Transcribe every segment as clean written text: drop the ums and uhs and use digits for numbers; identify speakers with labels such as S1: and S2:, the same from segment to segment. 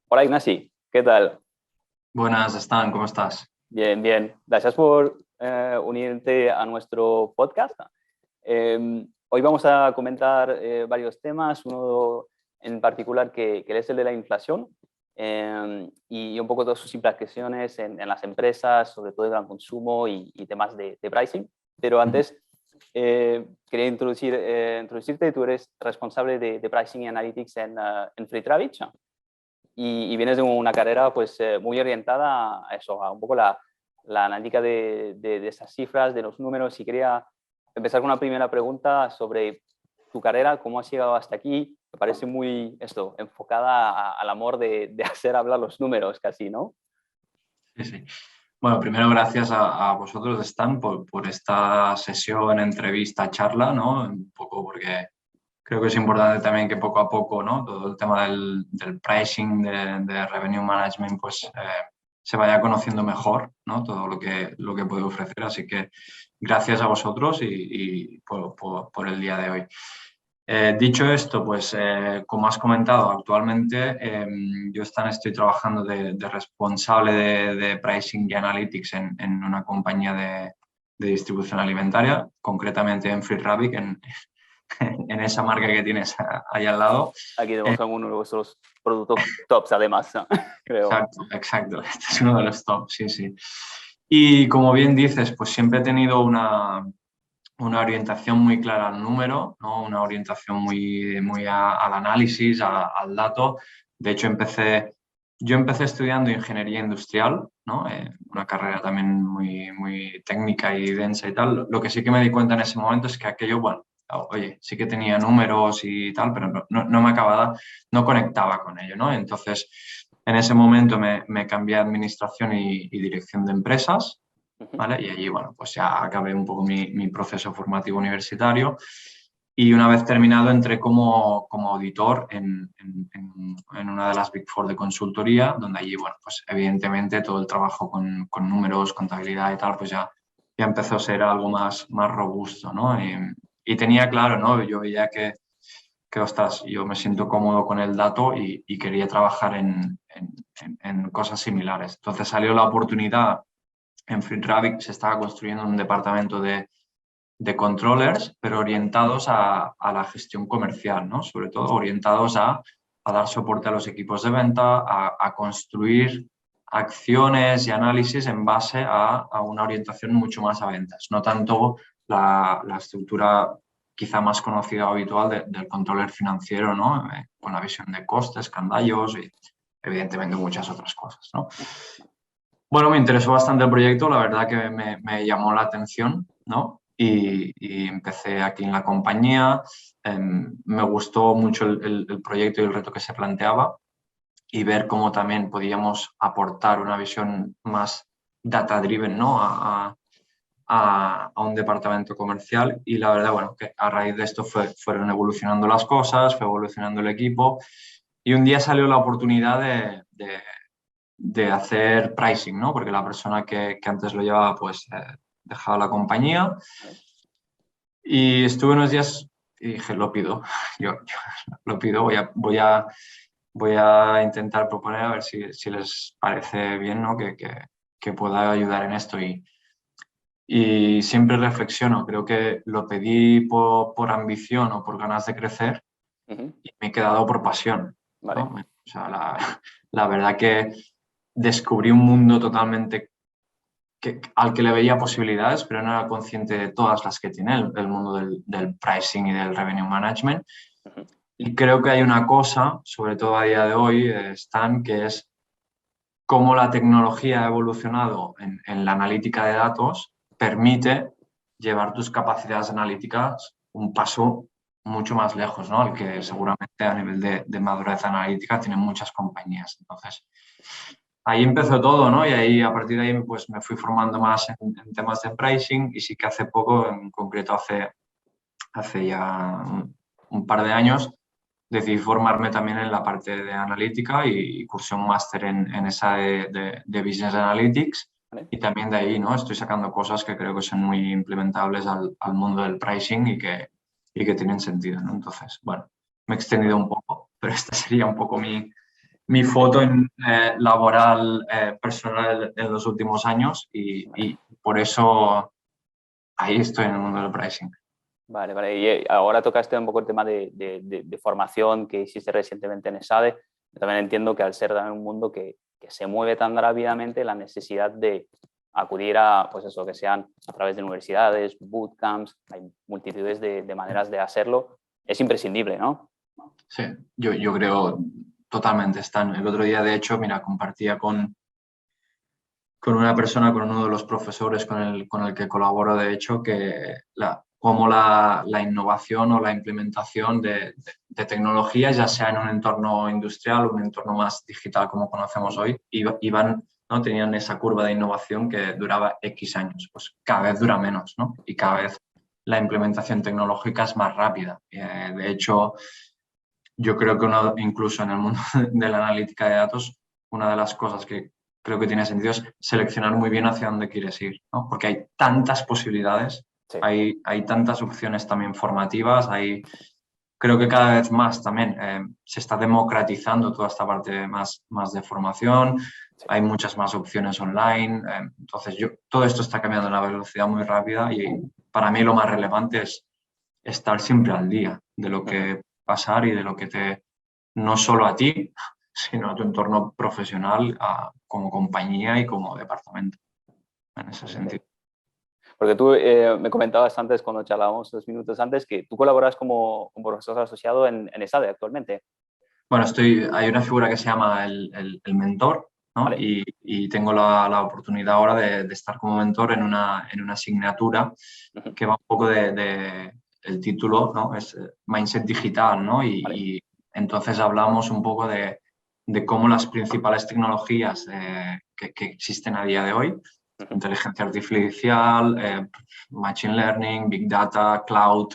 S1: Hola Ignasi, ¿qué tal?
S2: Buenas, Stan, ¿cómo estás?
S1: Bien, bien. Gracias por unirte a nuestro podcast. Hoy vamos a comentar varios temas, uno en particular que es el de la inflación y un poco todas sus implicaciones en las empresas, sobre todo el gran consumo y temas de pricing. Pero
S2: Ujú.
S1: antes quería introducirte. Tú eres responsable de pricing y analytics en Freetrabich. Y vienes de una carrera pues muy orientada a eso, a un poco la analítica de esas cifras, de los números. Y quería empezar con una primera pregunta sobre tu carrera, cómo has llegado hasta aquí. Me parece muy enfocada al amor de hacer hablar los números casi, ¿no?
S2: Sí, sí. Bueno, primero gracias a vosotros, Stan, por esta sesión, entrevista, charla, ¿no? Un poco porque creo que es importante también que poco a poco, ¿no? Todo el tema del pricing, de revenue management, pues se vaya conociendo mejor, ¿no? Todo lo que puede ofrecer. Así que gracias a vosotros y por el día de hoy. Dicho esto, pues como has comentado, actualmente yo estoy trabajando de responsable de pricing y analytics en una compañía de distribución alimentaria, concretamente en Free Rabbit, en esa marca que tienes ahí al lado.
S1: Aquí
S2: Eh,
S1: tenemos algunos de vuestros productos tops, además, creo.
S2: exacto, exacto. Este es uno de los top, sí, sí. Y como bien dices, pues siempre he tenido una orientación muy clara al número, ¿no? Una orientación muy al análisis, al dato. De hecho, yo empecé estudiando ingeniería industrial, ¿no? Una carrera también muy técnica y densa y tal. Lo que sí que me di cuenta en ese momento es que aquello, bueno, oye, sí que tenía números y tal, pero no me acababa, no conectaba con ello, ¿no? Entonces, en ese momento me cambié a administración y dirección de empresas. ¿Vale? Y allí, bueno, pues ya acabé un poco mi proceso formativo universitario y una vez terminado entré como auditor en una de las Big Four de consultoría, donde allí, bueno, pues evidentemente todo el trabajo con números, contabilidad y tal, pues ya empezó a ser algo más robusto, ¿no? Y tenía claro, ¿no? Yo veía que, ostras, yo me siento cómodo con el dato y quería trabajar en cosas similares. Entonces salió la oportunidad en FreeTraffic. Se estaba construyendo un departamento de controllers, pero orientados a la gestión comercial, ¿no? Sobre todo orientados a dar soporte a los equipos de venta, a construir acciones y análisis en base a una orientación mucho más a ventas, no tanto la estructura quizá más conocida o habitual del controller financiero, ¿no? Con la visión de costes, escandallos y evidentemente muchas otras cosas, ¿no? Bueno, me interesó bastante el proyecto, la verdad que me llamó la atención, ¿no? Y empecé aquí en la compañía. Me gustó mucho el proyecto y el reto que se planteaba y ver cómo también podíamos aportar una visión más data-driven, ¿no? A un departamento comercial. Y la verdad, bueno, que a raíz de esto fueron evolucionando las cosas, fue evolucionando el equipo y un día salió la oportunidad de hacer pricing, ¿no? Porque la persona que antes lo llevaba, pues dejaba la compañía y estuve unos días y dije, lo pido, yo lo pido, voy a intentar proponer a ver si les parece bien, ¿no? Que pueda ayudar en esto y siempre reflexiono, creo que lo pedí por ambición o por ganas de crecer
S1: Ujú.
S2: y me he quedado por pasión, ¿no?
S1: Vale.
S2: O sea, la verdad que descubrí un mundo totalmente al que le veía posibilidades, pero no era consciente de todas las que tiene el mundo del pricing y del revenue management.
S1: Ujú.
S2: Y creo que hay una cosa, sobre todo a día de hoy, Stan, que es cómo la tecnología ha evolucionado en la analítica de datos, permite llevar tus capacidades analíticas un paso mucho más lejos, ¿no? Al que
S1: Ujú.
S2: seguramente a nivel de madurez analítica tienen muchas compañías. Entonces, ahí empezó todo, ¿no? Y ahí, a partir de ahí, pues me fui formando más en temas de pricing y sí que hace poco, en concreto hace ya un par de años, decidí formarme también en la parte de analítica y cursé un máster en esa de Business Analytics
S1: Vale.
S2: y también de ahí, ¿no? Estoy sacando cosas que creo que son muy implementables al mundo del pricing y que tienen sentido, ¿no? Entonces, bueno, me he extendido
S1: Vale.
S2: un poco, pero esta sería un poco mi foto laboral personal en los últimos años y por eso ahí estoy en el mundo del pricing.
S1: Vale, vale. Y ahora tocaste un poco el tema de formación que hiciste recientemente en ESADE. Yo también entiendo que al ser también un mundo que se mueve tan rápidamente, la necesidad de acudir a, pues eso, que sean a través de universidades, bootcamps, hay multitudes de maneras de hacerlo, es imprescindible, ¿no?
S2: Sí, yo creo totalmente están. El otro día, de hecho, mira, compartía con una persona, con uno de los profesores con el que colaboro, de hecho, que cómo la innovación o la implementación de tecnologías, ya sea en un entorno industrial o un entorno más digital como conocemos hoy, iban, ¿no? Tenían esa curva de innovación que duraba X años. Pues cada vez dura menos, ¿no? Y cada vez la implementación tecnológica es más rápida. De hecho, yo creo que incluso en el mundo de la analítica de datos, una de las cosas que creo que tiene sentido es seleccionar muy bien hacia dónde quieres ir, ¿no? Porque hay tantas posibilidades,
S1: Sí.
S2: hay tantas opciones también formativas, creo que cada vez más también se está democratizando toda esta parte más de formación,
S1: Sí.
S2: hay muchas más opciones online, entonces todo esto está cambiando a una velocidad muy rápida y para mí lo más relevante es estar siempre al día de lo que pasar y de lo que no solo a ti, sino a tu entorno profesional, como compañía y como departamento, en ese sentido.
S1: Porque tú me comentabas antes, cuando charlábamos 2 minutos antes, que tú colaboras como profesor asociado en ESADE actualmente.
S2: Bueno, hay una figura que se llama el mentor, ¿no?
S1: ¿Vale?
S2: Y tengo la oportunidad ahora de estar como mentor en una asignatura que va un poco el título, ¿no? Es Mindset Digital, ¿no?
S1: ¿Vale?
S2: Y entonces hablamos un poco de cómo las principales tecnologías que existen a día de hoy, inteligencia artificial, machine learning, big data, cloud,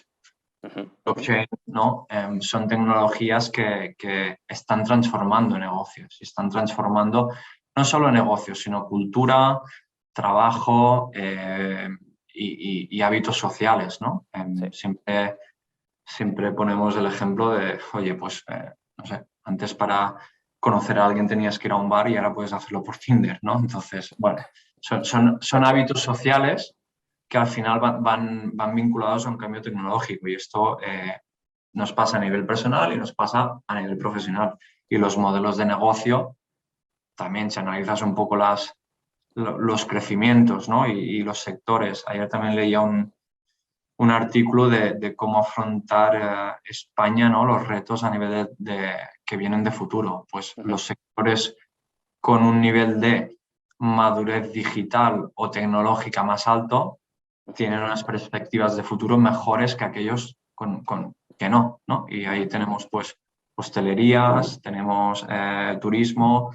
S2: blockchain, ¿no? Son tecnologías que están transformando negocios y están transformando no solo negocios, sino cultura, trabajo y hábitos sociales, ¿no?
S1: Sí.
S2: Siempre ponemos el ejemplo de, oye, pues, no sé, antes para conocer a alguien tenías que ir a un bar y ahora puedes hacerlo por Tinder, ¿no? Entonces, bueno, son hábitos sociales que al final van vinculados a un cambio tecnológico y esto nos pasa a nivel personal y nos pasa a nivel profesional. Y los modelos de negocio, también si analizas un poco los crecimientos, ¿no? y los sectores. Ayer también leía un artículo de cómo afrontar España, ¿no? Los retos a nivel que vienen de futuro. Pues los sectores con un nivel de madurez digital o tecnológica más alto tienen unas perspectivas de futuro mejores que aquellos que no, ¿no? Y ahí tenemos pues hostelerías, tenemos turismo,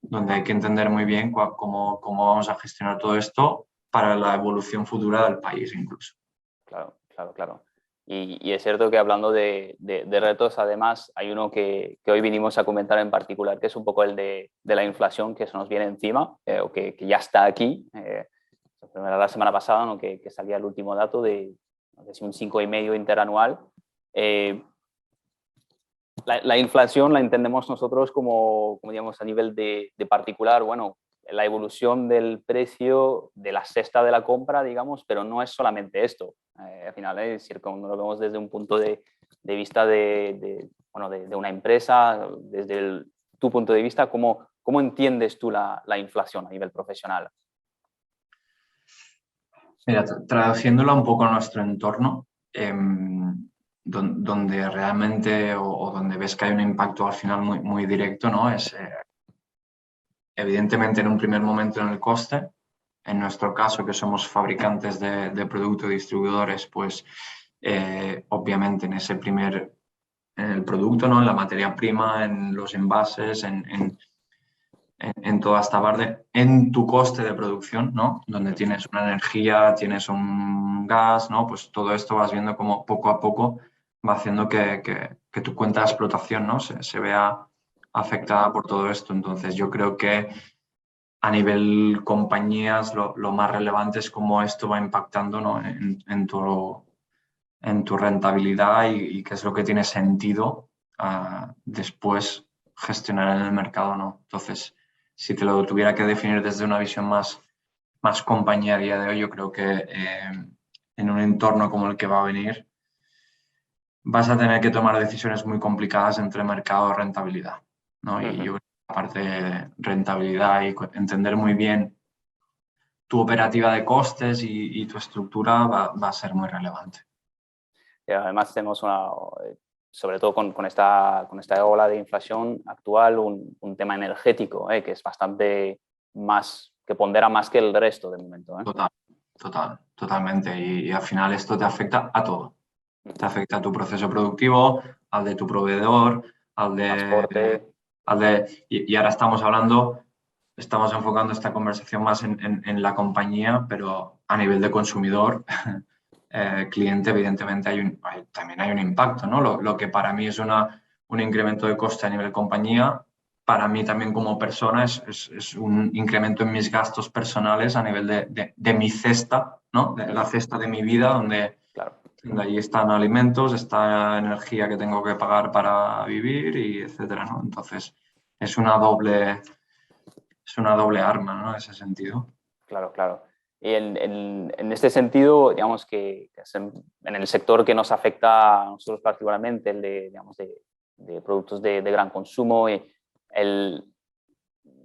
S2: donde hay que entender muy bien cómo vamos a gestionar todo esto para la evolución futura del país incluso.
S1: Claro, claro, claro. Y es cierto que hablando de retos, además, hay uno que hoy vinimos a comentar en particular, que es un poco el de la inflación que se nos viene encima, o que ya está aquí. La semana pasada, ¿no? que salía el último dato de no sé si un 5,5 interanual. La inflación la entendemos nosotros como digamos, a nivel de particular, bueno, la evolución del precio de la cesta de la compra, digamos, pero no es solamente esto. Al final, es decir, como lo vemos desde un punto de vista bueno, de una empresa, desde tu punto de vista, ¿cómo entiendes tú la inflación a nivel profesional?
S2: Mira, traduciéndolo un poco a nuestro entorno, donde realmente o donde ves que hay un impacto al final muy directo, ¿no? Es evidentemente en un primer momento en el coste. En nuestro caso, que somos fabricantes de productos distribuidores, pues obviamente en el producto, ¿no? En la materia prima, en los envases, en toda esta parte, en tu coste de producción, ¿no? Donde tienes una energía, tienes un gas, ¿no? Pues todo esto vas viendo como poco a poco va haciendo que tu cuenta de explotación, ¿no? Se vea afectada por todo esto. Entonces yo creo que a nivel compañías lo más relevante es cómo esto va impactando, ¿no? en tu rentabilidad y qué es lo que tiene sentido después gestionar en el mercado, ¿no? Entonces, si te lo tuviera que definir desde una visión más compañía a día de hoy, yo creo que en un entorno como el que va a venir, vas a tener que tomar decisiones muy complicadas entre mercado y rentabilidad, ¿no? Y yo creo que la parte de rentabilidad y entender muy bien tu operativa de costes y tu estructura va a ser muy relevante.
S1: Y además tenemos sobre todo con esta ola de inflación actual, un tema energético, que es bastante más, que pondera más que el resto de momento.
S2: Totalmente. Y al final esto te afecta a todo. Te afecta a tu proceso productivo, al de tu proveedor,
S1: Transporte.
S2: Y ahora estamos enfocando esta conversación más en la compañía, pero a nivel de consumidor, cliente, evidentemente también hay un impacto, ¿no? Lo que para mí es un incremento de coste a nivel compañía, para mí también como persona es un incremento en mis gastos personales a nivel de mi cesta, ¿no? De la cesta de mi vida, donde
S1: Claro.
S2: ahí están alimentos, está energía que tengo que pagar para vivir y etcétera, ¿no? Entonces, es una doble arma, ¿no? En ese sentido.
S1: Claro, claro. Y en este sentido, digamos que es en el sector que nos afecta a nosotros particularmente, el de, digamos, de productos de gran consumo, y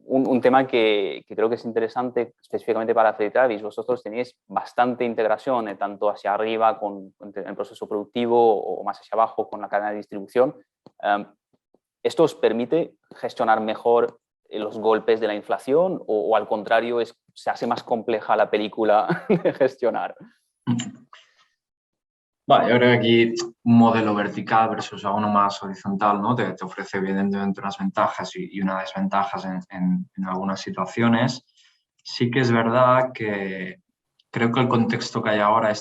S1: un tema que creo que es interesante específicamente para Freight Travis, vosotros tenéis bastante integración, tanto hacia arriba con el proceso productivo o más hacia abajo con la cadena de distribución. ¿Esto os permite gestionar mejor los golpes de la inflación o al contrario se hace más compleja la película de gestionar?
S2: Vale, yo creo que aquí un modelo vertical versus a uno más horizontal, ¿no? Te ofrece evidentemente unas ventajas y unas desventajas en algunas situaciones. Sí que es verdad que creo que el contexto que hay ahora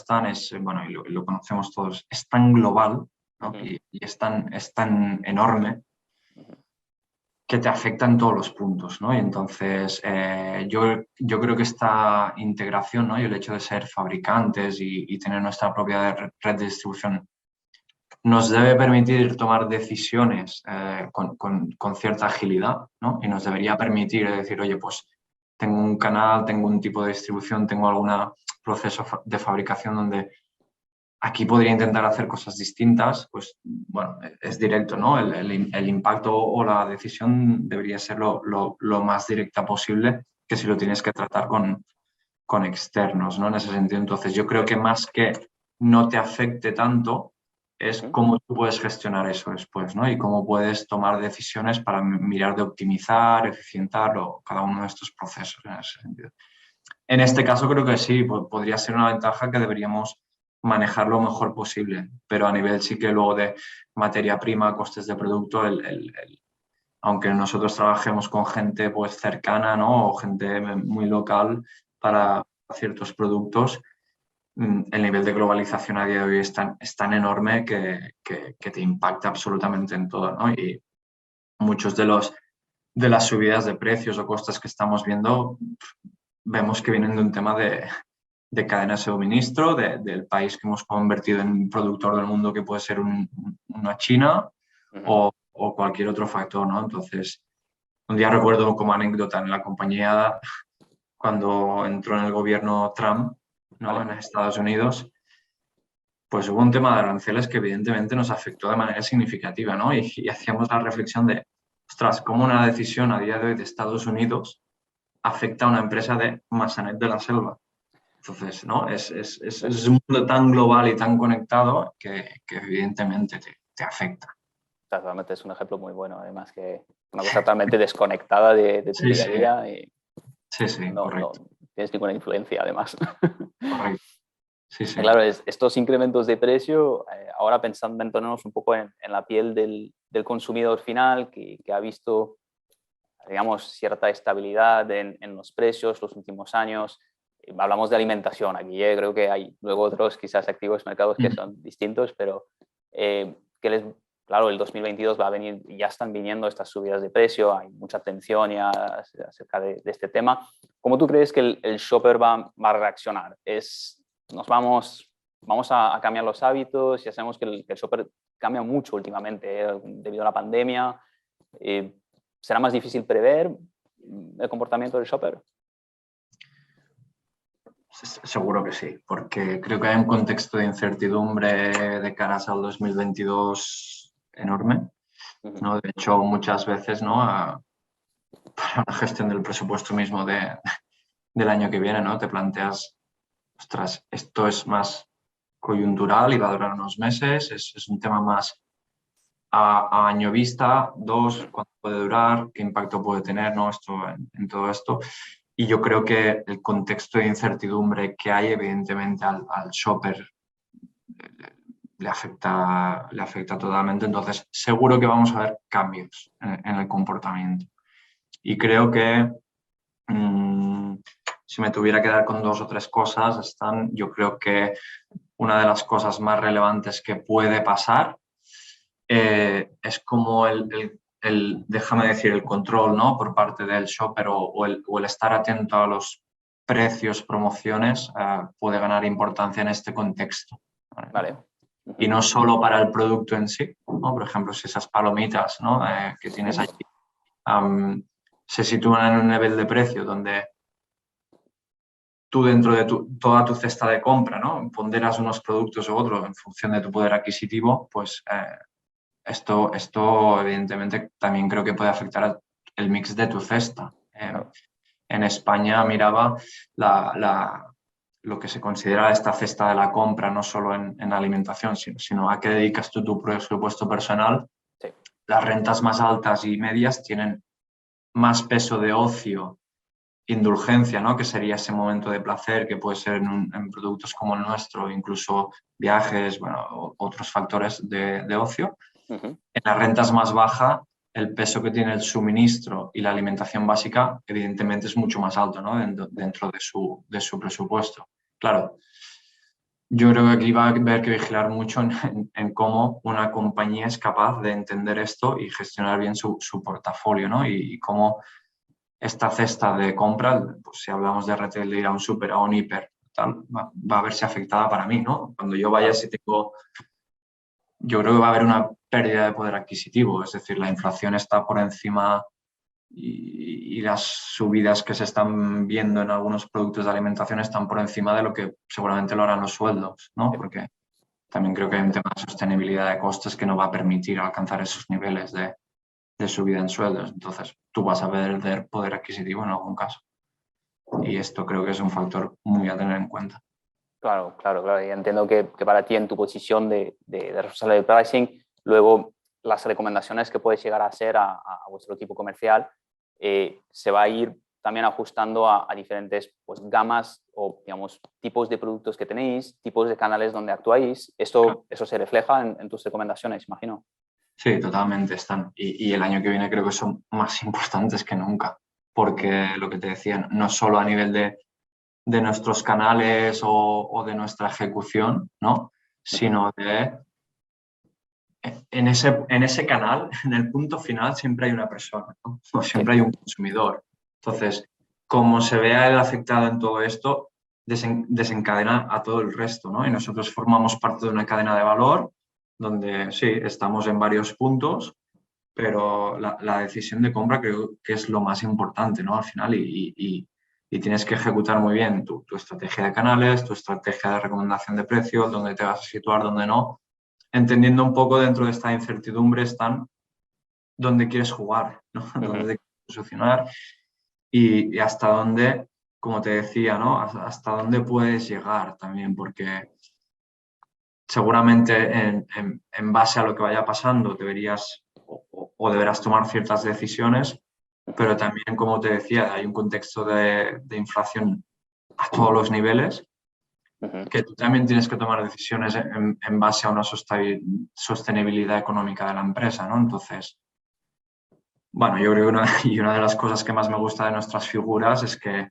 S2: bueno, y lo conocemos todos, es tan global, ¿no? Y es tan enorme que te afecta en todos los puntos, ¿no? Y entonces yo creo que esta integración, ¿no? Y el hecho de ser fabricantes y tener nuestra propia red de distribución nos debe permitir tomar decisiones con cierta agilidad, ¿no? Y nos debería permitir decir, oye, pues tengo un canal, tengo un tipo de distribución, tengo algún proceso de fabricación donde aquí podría intentar hacer cosas distintas, pues bueno, es directo, ¿no? El impacto o la decisión debería ser lo más directa posible que si lo tienes que tratar con externos, ¿no? En ese sentido, entonces yo creo que más que no te afecte tanto, es cómo tú puedes gestionar eso después, ¿no? Y cómo puedes tomar decisiones para mirar de optimizar, eficientar cada uno de estos procesos en ese sentido. En este caso creo que sí, podría ser una ventaja que deberíamos manejar lo mejor posible, pero a nivel sí que luego de materia prima, costes de producto, aunque nosotros trabajemos con gente pues cercana, ¿no? O gente muy local para ciertos productos, el nivel de globalización a día de hoy es tan enorme que te impacta absolutamente en todo, ¿no? Y muchos de las subidas de precios o costes que estamos viendo, vemos que vienen de un tema de cadena de suministro, del país que hemos convertido en productor del mundo, que puede ser una China o cualquier otro factor, ¿no? Entonces, un día recuerdo como anécdota en la compañía, cuando entró en el gobierno Trump, ¿no? En Estados Unidos, pues hubo un tema de aranceles que evidentemente nos afectó de manera significativa, ¿no? Y hacíamos la reflexión de, ostras, cómo una decisión a día de hoy de Estados Unidos afecta a una empresa de Massanet de la Selva. Entonces, ¿no? Es un mundo tan global y tan conectado que evidentemente te afecta.
S1: Realmente es un ejemplo muy bueno, además que una cosa totalmente desconectada de tu día a día y
S2: Sí, correcto.
S1: no tienes ninguna influencia, además.
S2: Correcto. Sí.
S1: Claro, estos incrementos de precio, ahora metiéndonos un poco en la piel del consumidor final que ha visto, digamos, cierta estabilidad en los precios los últimos años. Hablamos de alimentación aquí, creo que hay luego otros quizás activos mercados que son distintos, pero claro, el 2022 va a venir, ya están viniendo estas subidas de precio, hay mucha atención ya acerca de este tema. ¿Cómo tú crees que el shopper va a reaccionar? Vamos a cambiar los hábitos, ya sabemos que el shopper cambia mucho últimamente debido a la pandemia. ¿será más difícil prever el comportamiento del shopper?
S2: Seguro que sí, porque creo que hay un contexto de incertidumbre de caras al 2022 enorme, ¿no? De hecho, muchas veces, ¿no? Para la gestión del presupuesto mismo del año que viene, ¿no? Te planteas, ostras, esto es más coyuntural y va a durar unos meses, es un tema más a año vista, 2, cuánto puede durar, qué impacto puede tener, ¿no? Esto, en todo esto. Y yo creo que el contexto de incertidumbre que hay, evidentemente, al shopper le afecta totalmente. Entonces, seguro que vamos a ver cambios en el comportamiento. Y creo que si me tuviera que dar con 2 o 3 cosas, yo creo que una de las cosas más relevantes que puede pasar es como déjame decir, el control, ¿no? Por parte del shopper o el estar atento a los precios, promociones, puede ganar importancia en este contexto.
S1: Vale.
S2: Y no solo para el producto en sí, ¿no? Por ejemplo, si esas palomitas, ¿no? Que tienes allí se sitúan en un nivel de precio donde tú dentro de toda tu cesta de compra, ¿no? Ponderas unos productos u otros en función de tu poder adquisitivo, pues esto evidentemente también creo que puede afectar el mix de tu cesta. En España miraba lo que se considera esta cesta de la compra, no solo en alimentación, sino a qué dedicas tú tu presupuesto personal.
S1: Sí.
S2: Las rentas más altas y medias tienen más peso de ocio, indulgencia, ¿no? Que sería ese momento de placer que puede ser en productos como el nuestro, incluso viajes, bueno, otros factores de ocio. En las rentas más bajas, el peso que tiene el suministro y la alimentación básica, evidentemente, es mucho más alto, ¿no? Dentro de su presupuesto. Claro, yo creo que aquí va a haber que vigilar mucho en cómo una compañía es capaz de entender esto y gestionar bien su portafolio, ¿no? Y cómo esta cesta de compra, pues si hablamos de retail, de ir a un súper, a un hiper, tal, va a verse afectada para mí, ¿no? Cuando yo vaya, yo creo que va a haber una pérdida de poder adquisitivo, es decir, la inflación está por encima y las subidas que se están viendo en algunos productos de alimentación están por encima de lo que seguramente lo harán los sueldos, ¿no? Porque también creo que hay un tema de sostenibilidad de costes que no va a permitir alcanzar esos niveles de subida en sueldos. Entonces, tú vas a perder poder adquisitivo en algún caso. Y esto creo que es un factor muy a tener en cuenta.
S1: Claro, claro, claro. Y entiendo que para ti, en tu posición de responsable de pricing, luego las recomendaciones que puedes llegar a hacer a vuestro equipo comercial se va a ir también ajustando a diferentes, pues, gamas o, digamos, tipos de productos que tenéis, tipos de canales donde actuáis. Eso se refleja en tus recomendaciones, imagino.
S2: Sí, totalmente están. Y el año que viene creo que son más importantes que nunca, porque lo que te decía, no solo a nivel de nuestros canales o de nuestra ejecución, ¿no? Sino en ese canal, en el punto final, siempre hay una persona, ¿no? O siempre hay un consumidor. Entonces, como se vea el afectado en todo esto, desencadena a todo el resto, ¿no? Y nosotros formamos parte de una cadena de valor donde sí, estamos en varios puntos, pero la decisión de compra creo que es lo más importante, ¿no? Al final, y tienes que ejecutar muy bien tu estrategia de canales, tu estrategia de recomendación de precios, dónde te vas a situar, dónde no, entendiendo un poco dentro de esta incertidumbre están dónde quieres jugar, ¿no? Dónde te quieres posicionar y hasta dónde, como te decía, ¿no? Hasta dónde puedes llegar también, porque seguramente en base a lo que vaya pasando deberías o deberás tomar ciertas decisiones, pero también, como te decía, hay un contexto de inflación a todos los niveles, que tú también tienes que tomar decisiones en base a una sostenibilidad económica de la empresa, ¿no? Entonces, bueno, yo creo que una de las cosas que más me gusta de nuestras figuras es que,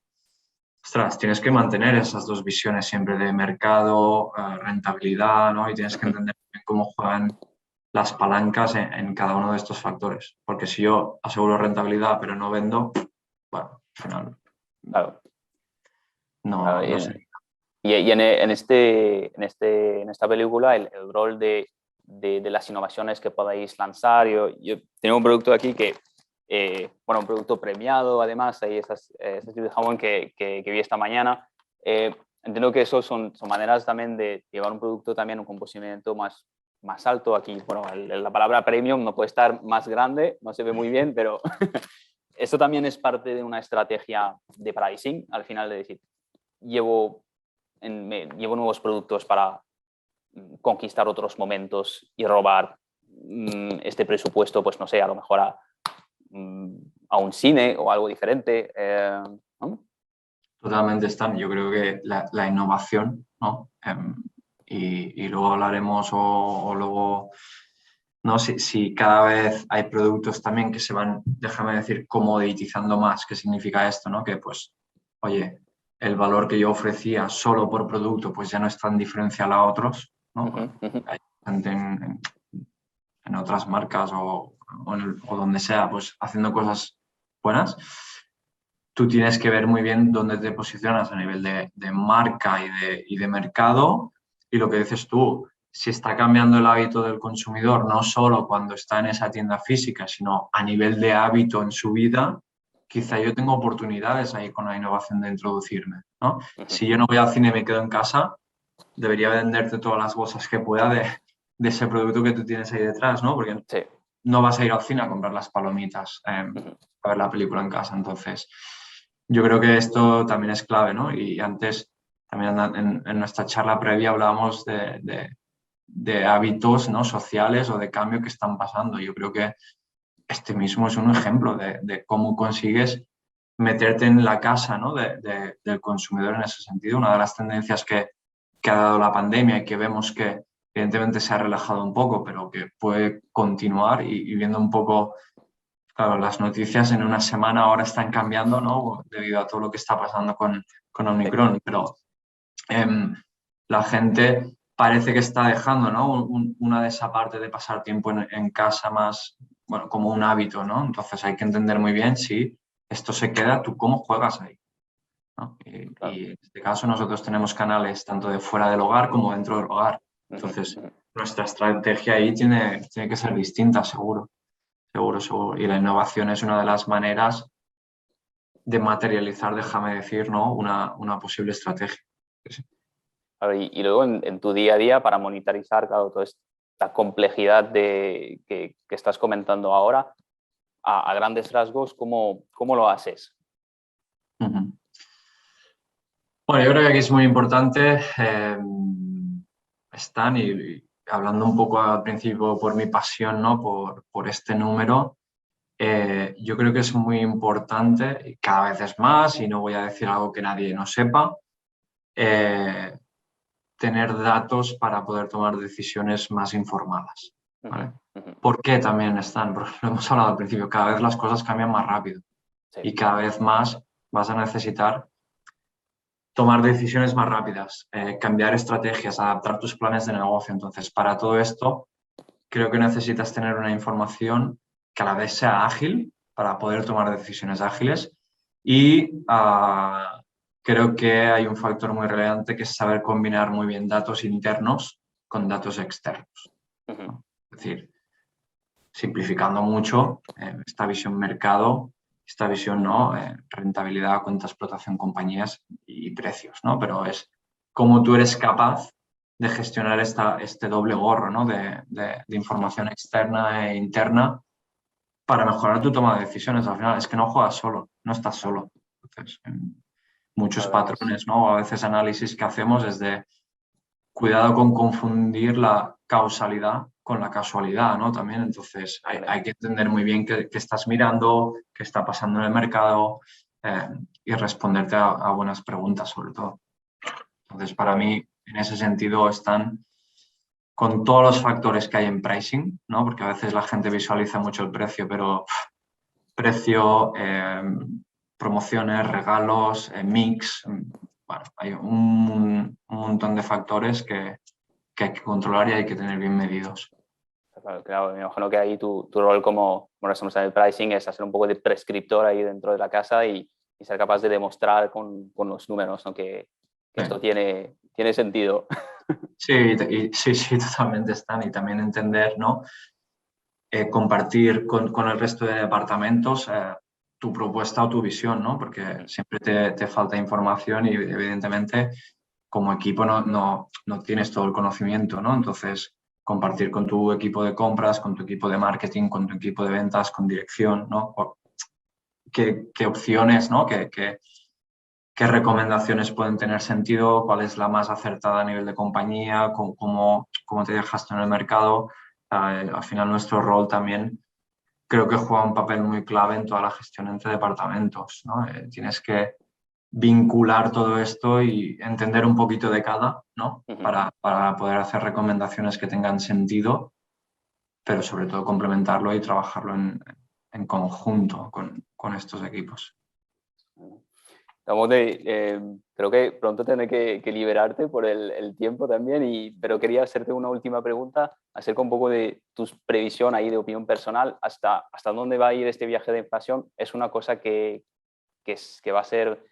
S2: ostras, tienes que mantener esas dos visiones siempre de mercado, rentabilidad, ¿no? Y tienes que entender cómo juegan las palancas en cada uno de estos factores. Porque si yo aseguro rentabilidad pero no vendo, bueno, al final
S1: Claro.
S2: no sé.
S1: Y en esta película, el rol de las innovaciones que podáis lanzar. Yo tengo un producto aquí que bueno, un producto premiado, además, hay esas tipos de jamón que vi esta mañana. Entiendo que eso son maneras también de llevar un producto también a un posicionamiento más alto. Aquí, bueno, la palabra premium no puede estar más grande, no se ve muy bien, pero esto también es parte de una estrategia de pricing, al final de decir, llevo nuevos productos para conquistar otros momentos y robar este presupuesto, pues no sé, a lo mejor a un cine o algo diferente, ¿no?
S2: Totalmente están. Yo creo que la innovación, ¿no? Y luego hablaremos o luego, ¿no? Si cada vez hay productos también que se van, déjame decir, comoditizando más. ¿Qué significa esto, no? Que pues, oye, el valor que yo ofrecía solo por producto pues ya no es tan diferencial a otros, ¿no? Hay gente en otras marcas o donde sea, pues haciendo cosas buenas. Tú tienes que ver muy bien dónde te posicionas a nivel de marca y de mercado. Y lo que dices tú, si está cambiando el hábito del consumidor, no solo cuando está en esa tienda física, sino a nivel de hábito en su vida, quizá yo tengo oportunidades ahí con la innovación de introducirme, ¿no? Si yo no voy al cine y me quedo en casa, debería venderte todas las bolsas que pueda de ese producto que tú tienes ahí detrás, ¿no? Porque
S1: sí.
S2: no vas a ir al cine a comprar las palomitas, a ver la película en casa. Entonces, yo creo que esto también es clave, ¿no? Y antes, también en nuestra charla previa hablábamos de hábitos, ¿no? Sociales o de cambio que están pasando. Yo creo que este mismo es un ejemplo de cómo consigues meterte en la casa, ¿no? del consumidor en ese sentido. Una de las tendencias que ha dado la pandemia y que vemos que evidentemente se ha relajado un poco, pero que puede continuar y viendo un poco, claro, las noticias en una semana ahora están cambiando, ¿no? Debido a todo lo que está pasando con Omicron, pero la gente parece que está dejando, ¿no? Una de esa parte de pasar tiempo en casa más, bueno, como un hábito, ¿no? Entonces hay que entender muy bien si esto se queda, tú cómo juegas ahí, ¿no?
S1: Claro.
S2: Y en este caso nosotros tenemos canales tanto de fuera del hogar como dentro del hogar. Entonces, nuestra estrategia ahí tiene que ser distinta, seguro. Seguro, seguro. Y la innovación es una de las maneras de materializar, déjame decir, ¿no? Una posible estrategia. Sí.
S1: Y luego en tu día a día, para monitorizar, claro, toda esta complejidad que estás comentando ahora, a grandes rasgos, ¿cómo lo haces?
S2: Uh-huh. Bueno, yo creo que aquí es muy importante, Stan, y hablando un poco al principio por mi pasión, ¿no? por este número, yo creo que es muy importante, y cada vez es más, y no voy a decir algo que nadie no sepa, tener datos para poder tomar decisiones más informadas, ¿vale? ¿Por qué también están? Porque lo hemos hablado al principio, cada vez las cosas cambian más rápido
S1: Sí.
S2: y cada vez más vas a necesitar tomar decisiones más rápidas, cambiar estrategias, adaptar tus planes de negocio. Entonces, para todo esto, creo que necesitas tener una información que a la vez sea ágil para poder tomar decisiones ágiles y creo que hay un factor muy relevante que es saber combinar muy bien datos internos con datos externos, ¿no? Es decir, simplificando mucho, esta visión mercado, esta visión, ¿no? Rentabilidad, cuenta de explotación, compañías y precios, ¿no? Pero es cómo tú eres capaz de gestionar este doble gorro, ¿no? de información externa e interna para mejorar tu toma de decisiones. Al final es que no juegas solo, no estás solo. Entonces, muchos patrones, ¿no? A veces análisis que hacemos es de cuidado con confundir la causalidad con la casualidad, ¿no? También, entonces, hay que entender muy bien qué estás mirando, qué está pasando en el mercado y responderte a buenas preguntas, sobre todo. Entonces, para mí, en ese sentido, están con todos los factores que hay en pricing, ¿no? Porque a veces la gente visualiza mucho el precio, pero precio, promociones, regalos, mix, bueno, hay un montón de factores que hay que controlar y hay que tener bien medidos.
S1: Claro, me imagino que ahí tu rol como responsable de pricing es hacer un poco de prescriptor ahí dentro de la casa y ser capaz de demostrar con los números, ¿no? que esto tiene sentido.
S2: Sí, sí, totalmente están. Y también entender, ¿no? compartir con el resto de departamentos tu propuesta o tu visión, ¿no? Porque siempre te falta información y evidentemente como equipo no tienes todo el conocimiento, ¿no? Entonces, compartir con tu equipo de compras, con tu equipo de marketing, con tu equipo de ventas, con dirección, ¿no? ¿Qué opciones, ¿no? ¿Qué recomendaciones pueden tener sentido? ¿Cuál es la más acertada a nivel de compañía? ¿Cómo te dejaste en el mercado? Al final nuestro rol también creo que juega un papel muy clave en toda la gestión entre departamentos, ¿no? Tienes que vincular todo esto y entender un poquito de cada, ¿no? Para poder hacer recomendaciones que tengan sentido, pero sobre todo complementarlo y trabajarlo en conjunto con estos equipos.
S1: Creo que pronto tendré que liberarte por el tiempo también, pero quería hacerte una última pregunta acerca un poco de tu previsión ahí de opinión personal. ¿Hasta dónde va a ir este viaje de inflación? ¿Es una cosa que va a ser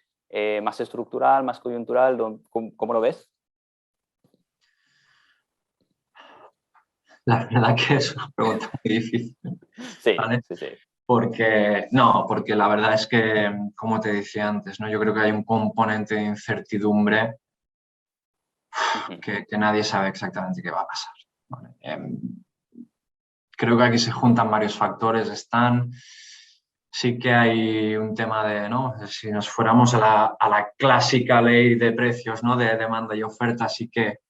S1: más estructural, más coyuntural? ¿Cómo lo ves?
S2: La verdad que es una pregunta muy difícil,
S1: Sí,
S2: ¿vale?
S1: sí, sí.
S2: Porque la verdad es que, como te decía antes, ¿no? Yo creo que hay un componente de incertidumbre que nadie sabe exactamente qué va a pasar, ¿vale? Creo que aquí se juntan varios factores. Sí que hay un tema de, ¿no? Si nos fuéramos a la clásica ley de precios, ¿no? De demanda y oferta, sí que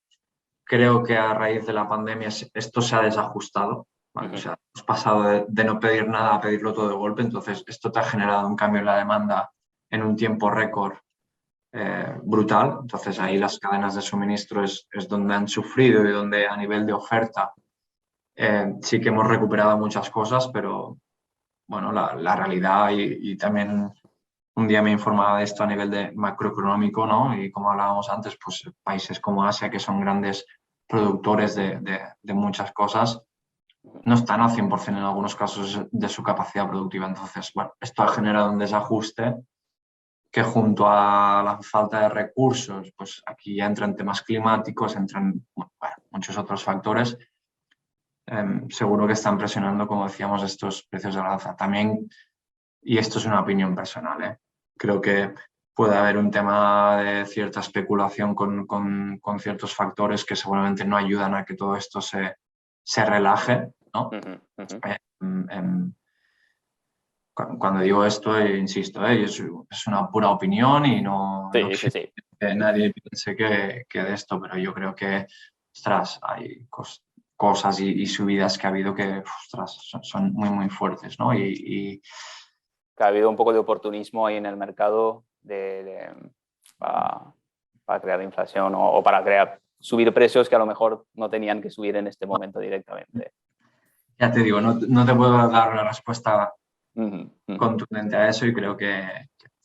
S2: creo que a raíz de la pandemia esto se ha desajustado, ¿vale? O sea, hemos pasado de no pedir nada a pedirlo todo de golpe, entonces esto te ha generado un cambio en la demanda en un tiempo récord brutal. Entonces ahí las cadenas de suministro es donde han sufrido y donde a nivel de oferta sí que hemos recuperado muchas cosas, pero bueno, la realidad y también un día me informaba de esto a nivel de macroeconómico, ¿no? Y como hablábamos antes, pues países como Asia, que son grandes productores de muchas cosas, no están al 100% en algunos casos de su capacidad productiva. Entonces, bueno, esto ha generado un desajuste que junto a la falta de recursos, pues aquí ya entran temas climáticos, entran muchos otros factores. Seguro que están presionando, como decíamos, estos precios al alza. También, y esto es una opinión personal, creo que puede haber un tema de cierta especulación con ciertos factores que seguramente no ayudan a que todo esto se relaje, ¿no? Cuando digo esto, insisto, es una pura opinión y no
S1: Sí, sí.
S2: que nadie piense que de esto, pero yo creo que, ostras, hay cosas y subidas que ha habido que, ostras, son muy, muy fuertes, ¿no?
S1: Que ha habido un poco de oportunismo ahí en el mercado para crear inflación o para subir precios que a lo mejor no tenían que subir en este momento directamente.
S2: Ya te digo, no te puedo dar una respuesta contundente a eso y creo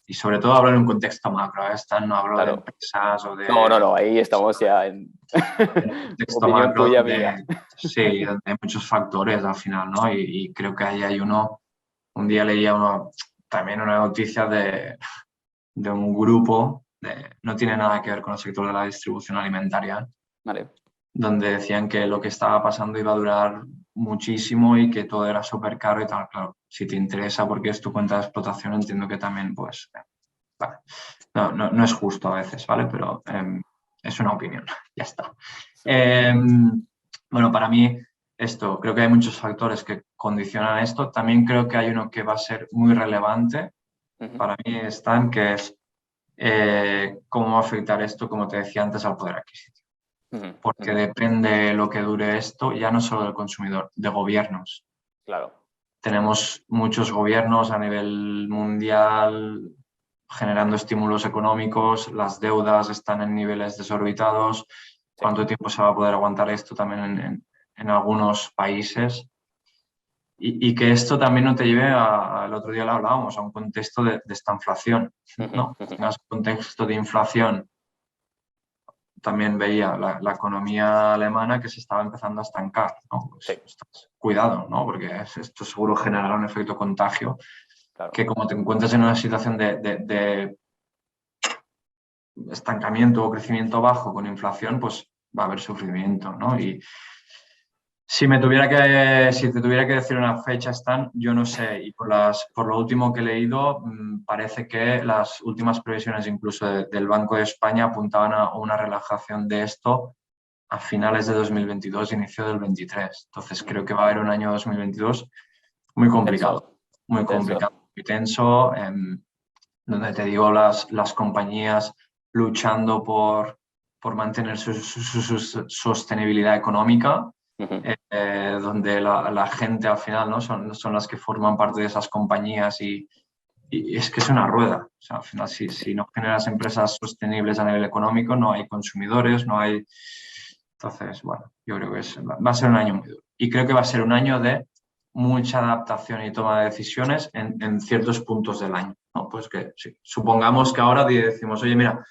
S2: y sobre todo hablo en un contexto macro, no hablo de empresas o de...
S1: No, ahí estamos ya en
S2: contexto
S1: opinión
S2: macro
S1: tuya, mía.
S2: Sí, donde hay muchos factores al final, ¿no? Y creo que ahí hay un día leía también una noticia de un grupo, no tiene nada que ver con el sector de la distribución alimentaria,
S1: Vale.
S2: donde decían que lo que estaba pasando iba a durar muchísimo y que todo era súper caro y tal. Claro, si te interesa porque es tu cuenta de explotación, entiendo que también, pues, vale. No es justo a veces, ¿vale? Pero es una opinión, ya está. Bueno, para mí creo que hay muchos factores que condicionan esto. También creo que hay uno que va a ser muy relevante. Para mí que es cómo va a afectar esto, como te decía antes, al poder adquisitivo. Porque depende lo que dure esto, ya no solo del consumidor, de gobiernos.
S1: Claro.
S2: Tenemos muchos gobiernos a nivel mundial generando estímulos económicos, las deudas están en niveles desorbitados. ¿Cuánto tiempo se va a poder aguantar esto también en algunos países? Y que esto también no te lleve el otro día lo hablábamos, a un contexto de esta inflación, ¿no? En un contexto de inflación también veía la economía alemana que se estaba empezando a estancar, ¿no? Pues, cuidado, ¿no? Porque esto seguro generará un efecto contagio. Claro. Que como te encuentres en una situación de estancamiento o crecimiento bajo con inflación, pues va a haber sufrimiento, ¿no? Y Si te tuviera que decir una fecha, Stan, yo no sé. Y por lo último que he leído, parece que las últimas previsiones incluso del Banco de España apuntaban a una relajación de esto a finales de 2022, inicio del 23. Entonces creo que va a haber un año 2022 muy complicado, muy complicado, muy tenso, donde te digo las compañías luchando por mantener su sostenibilidad económica. Donde la gente al final, ¿no? son las que forman parte de esas compañías y es que es una rueda. O sea, al final, si no generas empresas sostenibles a nivel económico, no hay consumidores, no hay... Entonces, bueno, yo creo que va a ser un año muy duro. Y creo que va a ser un año de mucha adaptación y toma de decisiones en ciertos puntos del año, ¿no? Pues que sí, supongamos que ahora decimos, oye, mira,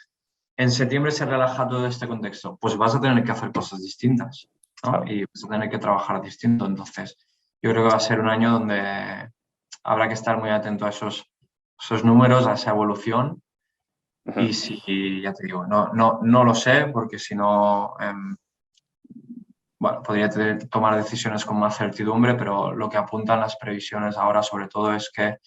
S2: en septiembre se relaja todo este contexto, pues vas a tener que hacer cosas distintas, ¿no?
S1: Claro.
S2: Y vas a tener que trabajar distinto. Entonces, yo creo que va a ser un año donde habrá que estar muy atento a esos números, a esa evolución. Y si, ya te digo, no lo sé, porque si no, bueno, podría tomar decisiones con más certidumbre, pero lo que apuntan las previsiones ahora sobre todo es que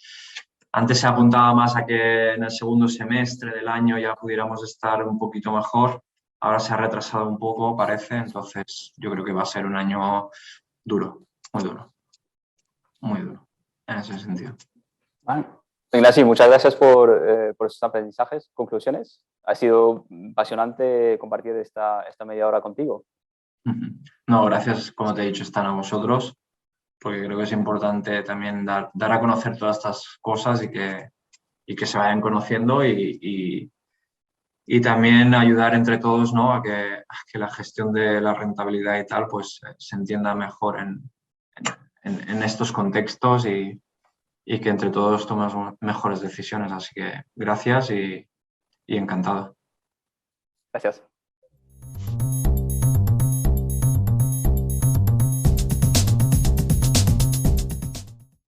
S2: antes se apuntaba más a que en el segundo semestre del año ya pudiéramos estar un poquito mejor. Ahora se ha retrasado un poco, parece. Entonces, yo creo que va a ser un año duro, muy duro, en ese sentido.
S1: Bueno, Ignacio, muchas gracias por estos aprendizajes, conclusiones. Ha sido apasionante compartir esta media hora contigo.
S2: No, gracias, como te he dicho, están a vosotros, porque creo que es importante también dar a conocer todas estas cosas y que se vayan conociendo y también ayudar entre todos, ¿no? a que la gestión de la rentabilidad y tal pues se entienda mejor en estos contextos y que entre todos tomemos mejores decisiones. Así que gracias y encantado.
S1: Gracias.